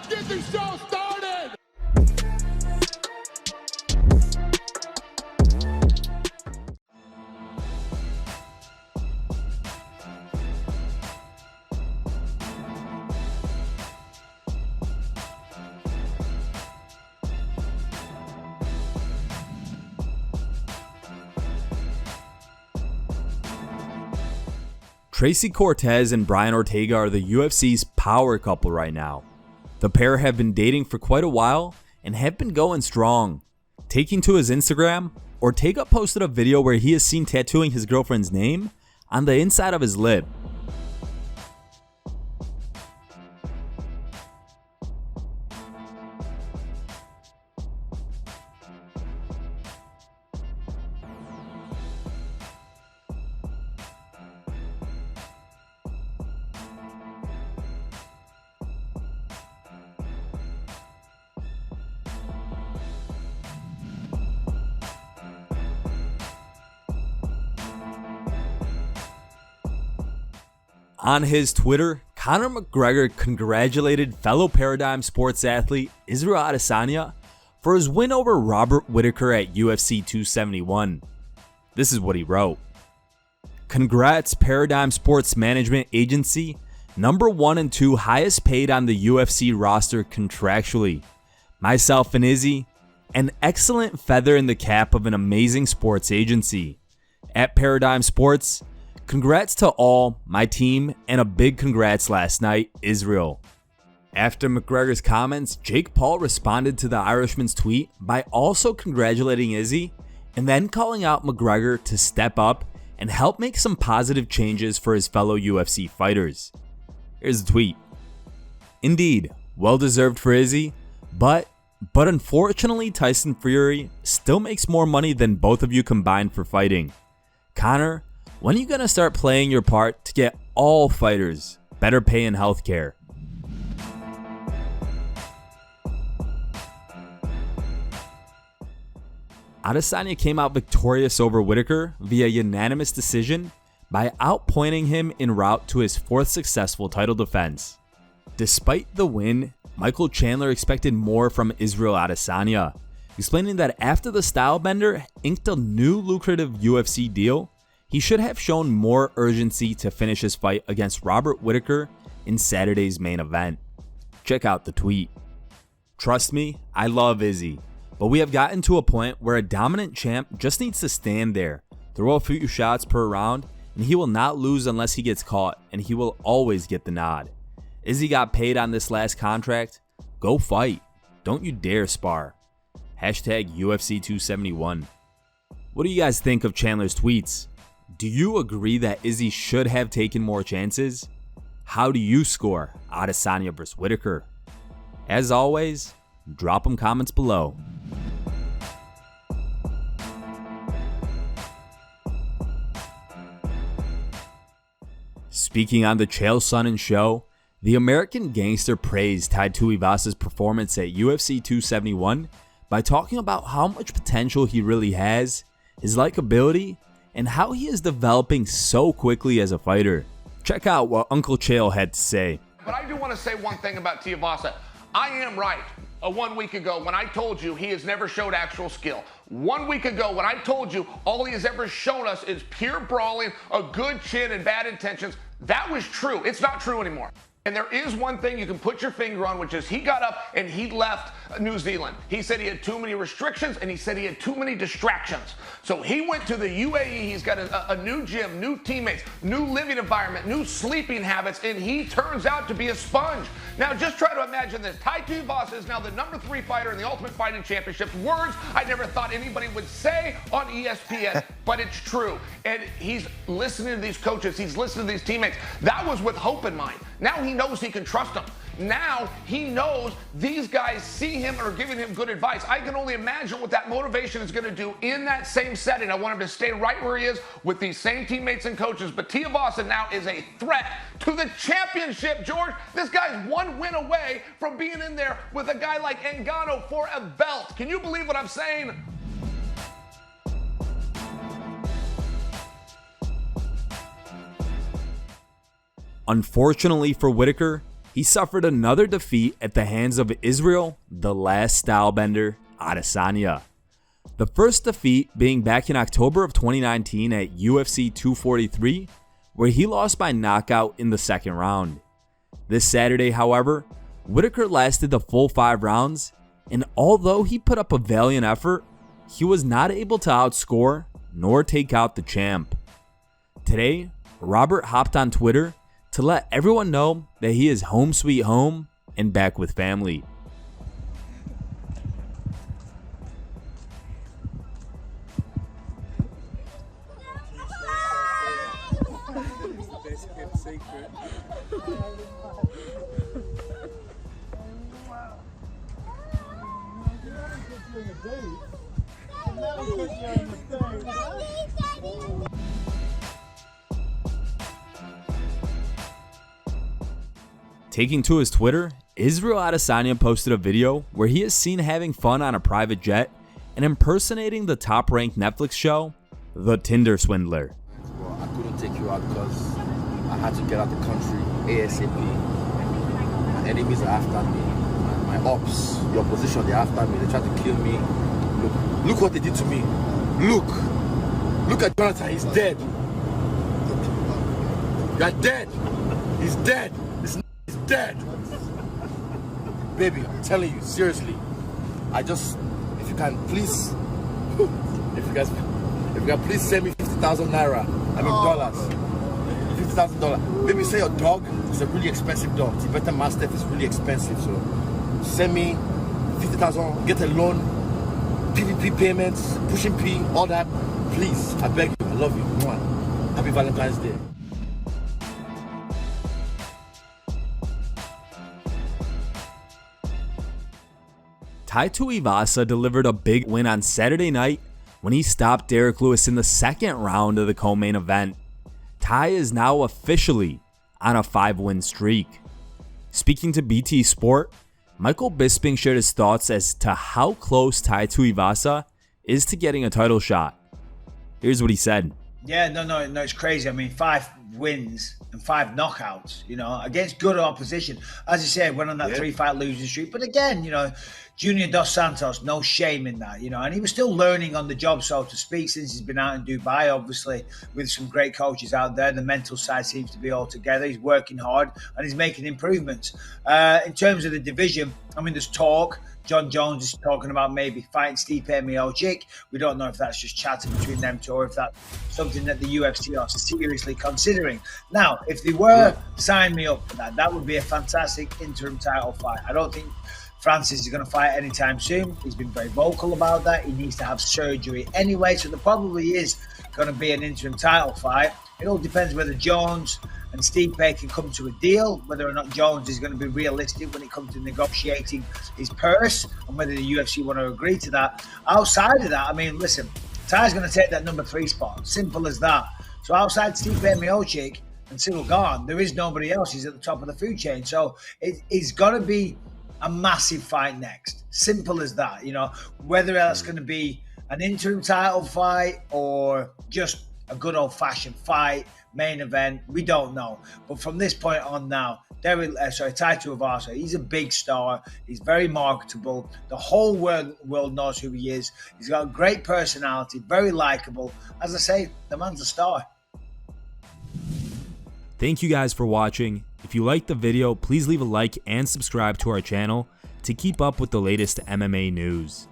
get the show started! Tracy Cortez and Brian Ortega are the UFC's power couple right now. The pair have been dating for quite a while and have been going strong. Taking to his Instagram, Ortega posted a video where he is seen tattooing his girlfriend's name on the inside of his lip. On his Twitter, Conor McGregor congratulated fellow Paradigm Sports athlete Israel Adesanya for his win over Robert Whittaker at UFC 271. This is what he wrote. Congrats Paradigm Sports Management Agency, number 1 and 2 highest paid on the UFC roster contractually. Myself and Izzy, an excellent feather in the cap of an amazing sports agency. At Paradigm Sports, congrats to all, my team, and a big congrats last night, Israel. After McGregor's comments, Jake Paul responded to the Irishman's tweet by also congratulating Izzy and then calling out McGregor to step up and help make some positive changes for his fellow UFC fighters. Here's the tweet. Indeed, well deserved for Izzy, but unfortunately Tyson Fury still makes more money than both of you combined for fighting. Conor, when are you going to start playing your part to get all fighters better pay and healthcare? Adesanya came out victorious over Whittaker via unanimous decision by outpointing him en route to his 4th successful title defense. Despite the win, Michael Chandler expected more from Israel Adesanya, explaining that after the stylebender inked a new lucrative UFC deal, he should have shown more urgency to finish his fight against Robert Whittaker in Saturday's main event. Check out the tweet. Trust me, I love Izzy, but we have gotten to a point where a dominant champ just needs to stand there, throw a few shots per round, and he will not lose unless he gets caught, and he will always get the nod. Izzy got paid on this last contract. Go fight. Don't you dare spar. Hashtag UFC 271. What do you guys think of Chandler's tweets? Do you agree that Izzy should have taken more chances? How do you score Adesanya vs. Whittaker? As always, drop them comments below. Speaking on the Chael Sonnen show, the American gangster praised Tai Tuivasa's performance at UFC 271 by talking about how much potential he really has, his likability, and how he is developing so quickly as a fighter. Check out what Uncle Chael had to say. But I do want to say one thing about Tuivasa. I am right. 1 week ago when I told you he has never showed actual skill. 1 week ago when I told you all he has ever shown us is pure brawling, a good chin, and bad intentions. That was true. It's not true anymore. And there is one thing you can put your finger on, which is he got up and he left New Zealand. He said he had too many restrictions and he said he had too many distractions. So he went to the UAE. He's got a new gym, new teammates, new living environment, new sleeping habits, and he turns out to be a sponge. Now just try to imagine this. Tai Tuivasa is now the #3 fighter in the Ultimate Fighting Championship. Words I never thought anybody would say on ESPN, but it's true. And he's listening to these coaches. He's listening to these teammates. That was with hope in mind. Now he knows he can trust them. Now he knows these guys see him and are giving him good advice. I can only imagine what that motivation is going to do in that same setting. I want him to stay right where he is with these same teammates and coaches. But Tuivasa now is a threat to the championship, George. This guy's 1 win away from being in there with a guy like Ngannou for a belt. Can you believe what I'm saying? Unfortunately for Whittaker, he suffered another defeat at the hands of Israel, the last stylebender, Adesanya. The first defeat being back in October of 2019 at UFC 243, where he lost by knockout in the second round. This Saturday, however, Whittaker lasted the full 5 rounds, and although he put up a valiant effort, he was not able to outscore nor take out the champ. Today, Robert hopped on Twitter to let everyone know that he is home sweet home and back with family. Taking to his Twitter, Israel Adesanya posted a video where he is seen having fun on a private jet and impersonating the top-ranked Netflix show, The Tinder Swindler. Well, I couldn't take you out because I had to get out the country ASAP. My enemies are after me. My ops, the opposition, they're after me. They tried to kill me. Look what they did to me. Look at Jonathan. He's dead. You're dead. He's dead. He's dead. Baby, I'm telling you, seriously. If you can please send me 50,000 naira. I mean dollars. $50,000. Maybe say your dog is a really expensive dog. Tibetan Mastiff is really expensive. So send me 50,000, get a loan, PVP payments, pushing P, all that. Please, I beg you, I love you. Mwah. Happy Valentine's Day. Tai Tuivasa delivered a big win on Saturday night when he stopped Derrick Lewis in the second round of the co-main event. Tai is now officially on a 5-win streak. Speaking to BT Sport, Michael Bisping shared his thoughts as to how close Tai Tuivasa is to getting a title shot. Here's what he said. Yeah, no, it's crazy. I mean, 5 wins and 5 knockouts, against good opposition. As you said, went on that 3-fight losing streak. But again, Junior Dos Santos, no shame in that, and he was still learning on the job, so to speak, since he's been out in Dubai, obviously, with some great coaches out there. The mental side seems to be all together. He's working hard and he's making improvements. In terms of the division, I mean, there's talk. John Jones is talking about maybe fighting Stipe Miocic. We don't know if that's just chatting between them two or if that's something that the UFC are seriously considering. Now, if they were to sign me up for that, that would be a fantastic interim title fight. I don't think Francis is going to fight anytime soon. He's been very vocal about that. He needs to have surgery anyway, so there probably is going to be an interim title fight. It all depends whether Jones and Stipe can come to a deal, whether or not Jones is going to be realistic when it comes to negotiating his purse, and whether the UFC want to agree to that. Outside of that, I mean, listen, Ty's going to take that number 3 spot. Simple as that. So outside Stipe Miocic and Cyril Gane, there is nobody else. He's at the top of the food chain. So it's got to be a massive fight next. Simple as that. Whether that's going to be an interim title fight or just a good old-fashioned fight, main event, we don't know. But from this point on now, Tai Tuivasa, he's a big star. He's very marketable. The whole world knows who he is. He's got a great personality, very likable. As I say, the man's a star. Thank you guys for watching. If you liked the video, please leave a like and subscribe to our channel to keep up with the latest MMA news.